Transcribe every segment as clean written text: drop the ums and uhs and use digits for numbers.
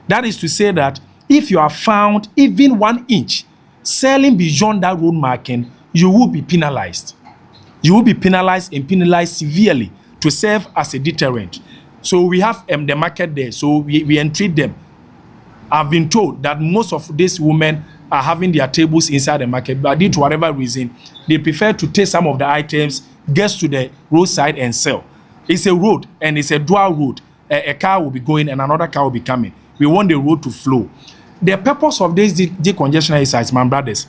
That is to say that if you are found even 1 inch selling beyond that road marking, you will be penalized. You will be penalized and penalized severely to serve as a deterrent. So we have the market there, so we entreat them. I've been told that most of these women are having their tables inside the market, but due to whatever reason, they prefer to take some of the items, get to the roadside and sell. It's a road and it's a dual road. A car will be going and another car will be coming. We want the road to flow. The purpose of this decongestion exercise, my brothers,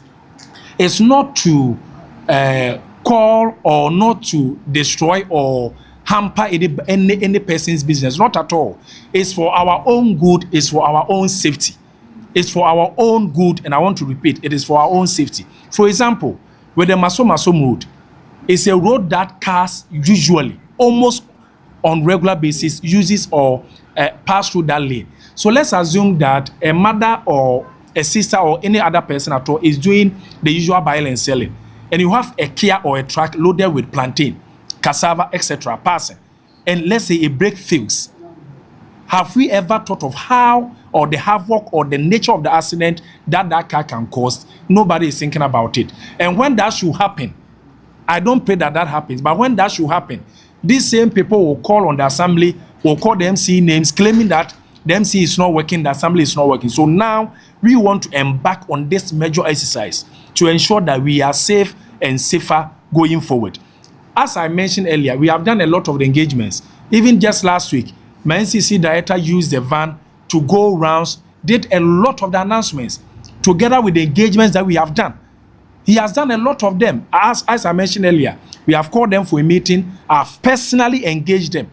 is not to call or not to destroy or hamper any person's business. Not at all. It's for our own good. It's for our own safety. It's for our own good. And I want to repeat, it is for our own safety. For example, with the Masom road, it's a road that cars usually, almost on regular basis, uses or pass through that lane. So let's assume that a mother or a sister or any other person at all is doing the usual buying and selling, and you have a Kia or a truck loaded with plantain, cassava, etc. passing, and let's say a brake fails. Have we ever thought of how or the havoc or the nature of the accident that car can cause? Nobody is thinking about it. And when that should happen, I don't pray that happens, but when that should happen, these same people will call on the assembly, will call the MC names, claiming that the MC is not working, the assembly is not working. So now we want to embark on this major exercise to ensure that we are safe and safer going forward. As I mentioned earlier, we have done a lot of the engagements. Even just last week, my NCC director used the van to go rounds, did a lot of the announcements together with the engagements that we have done. He has done a lot of them. As I mentioned earlier, we have called them for a meeting. I've personally engaged them.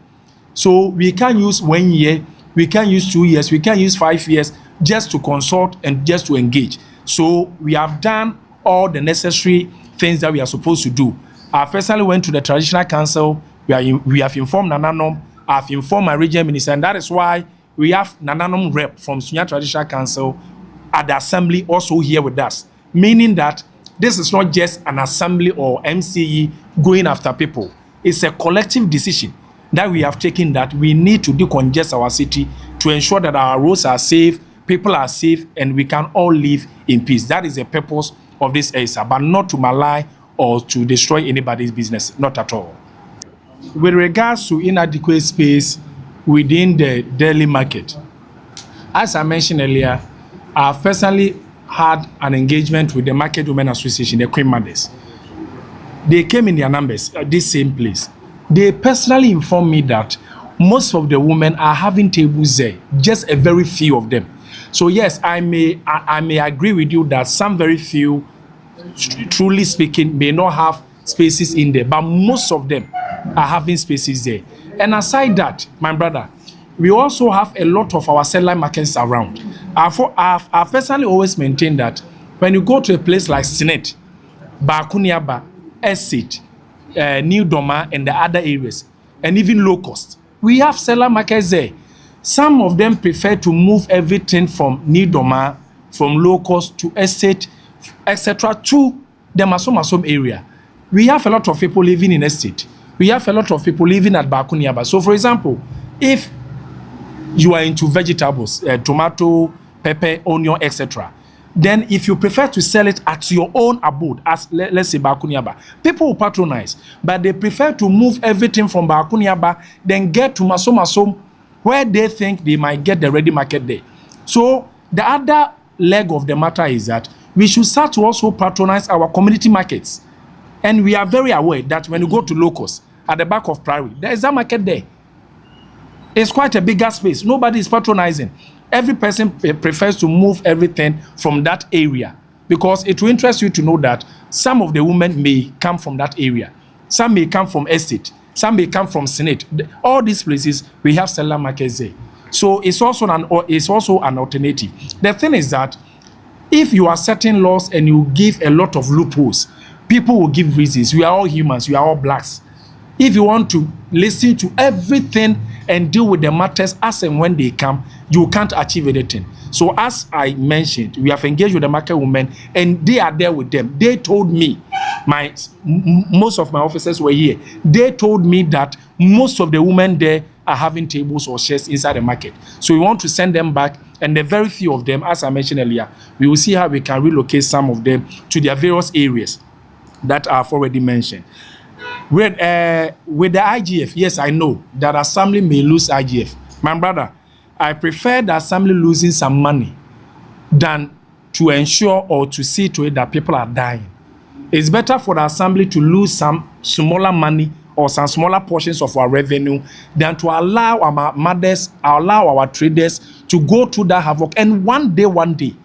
So we can use 1 year, we can use 2 years, we can use 5 years just to consult and just to engage. So we have done all the necessary things that we are supposed to do. I personally went to the traditional council. We have informed Nananom. I've informed my regional minister, and that is why we have Nananom rep from Sunyani Traditional Council at the assembly also here with us. Meaning that this is not just an assembly or MCE going after people. It's a collective decision that we have taken that we need to decongest our city to ensure that our roads are safe, people are safe, and we can all live in peace. That is the purpose of this exercise, but not to malign or to destroy anybody's business, not at all. With regards to inadequate space within the daily market, as I mentioned earlier, I personally had an engagement with the Market Women Association, the Queen Mothers. They came in their numbers at this same place. They personally informed me that most of the women are having tables there, just a very few of them. So yes, I may agree with you that some very few, truly speaking, may not have spaces in there, but most of them are having spaces there. And aside that, my brother, we also have a lot of our satellite markets around. I've personally always maintained that when you go to a place like Senate, Bakuniaba, Estate, New Doma, and the other areas, and even low cost, we have seller markets there. Some of them prefer to move everything from New Doma, from low cost to Estate, etc., to the Masom area. We have a lot of people living in Estate. We have a lot of people living at Bakuniaba. So, for example, if you are into vegetables, tomato, pepper, onion, etc., then if you prefer to sell it at your own abode, as let's say Bakuniaba, people will patronize, but they prefer to move everything from Bakuniaba, then get to Masom, where they think they might get the ready market there. So the other leg of the matter is that we should start to also patronize our community markets. And we are very aware that when you go to locals at the back of Prairie, there is a market there. It's quite a bigger space. Nobody is patronizing. Every person prefers to move everything from that area because it will interest you to know that some of the women may come from that area. Some may come from Estate. Some may come from Senate. All these places, we have seller markets there. So it's also an alternative. The thing is that if you are setting laws and you give a lot of loopholes, people will give reasons. We are all humans. We are all blacks. If you want to listen to everything and deal with the matters as and when they come, you can't achieve anything. So as I mentioned, we have engaged with the market women and they are there with them. They told me, most of my officers were here. They told me that most of the women there are having tables or shares inside the market. So we want to send them back, and the very few of them, as I mentioned earlier, we will see how we can relocate some of them to their various areas that I've already mentioned. With the IGF, yes, I know that assembly may lose IGF. My brother, I prefer the assembly losing some money than to ensure or to see to it that people are dying. It's better for the assembly to lose some smaller money or some smaller portions of our revenue than to allow our mothers, allow our traders to go through that havoc. And one day,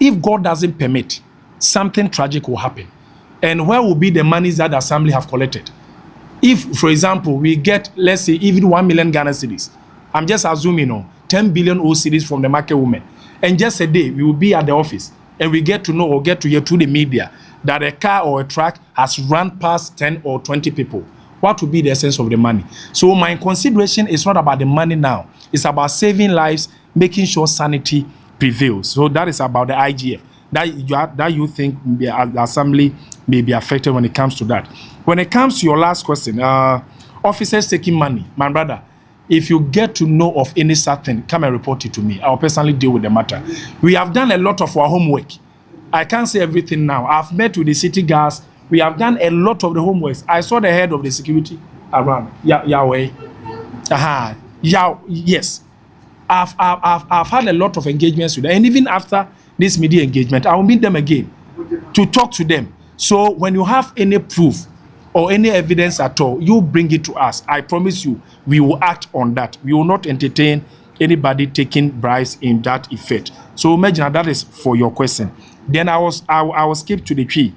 if God doesn't permit, something tragic will happen. And where will be the monies that the assembly have collected? If, for example, we get, let's say, even 1 million Ghana cedis, I'm just assuming, 10 billion O cedis from the market women, and just a day we will be at the office and we get to know or get to hear through the media that a car or a truck has run past 10 or 20 people. What will be the essence of the money? So my consideration is not about the money now. It's about saving lives, making sure sanity prevails. So that is about the IGF. That you think the assembly may be affected when it comes to that. When it comes to your last question, officers taking money, my brother, if you get to know of any such thing, come and report it to me. I'll personally deal with the matter. We have done a lot of our homework. I can't say everything now. I've met with the city guards. We have done a lot of the homework. I saw the head of the security around. Yahweh. Yes. I've had a lot of engagements with them. And even after this media engagement, I will meet them again to talk to them. So when you have any proof or any evidence at all, you bring it to us. I promise you, we will act on that. We will not entertain anybody taking bribes in that effect. So imagine that is for your question. Then I will skip to the tree.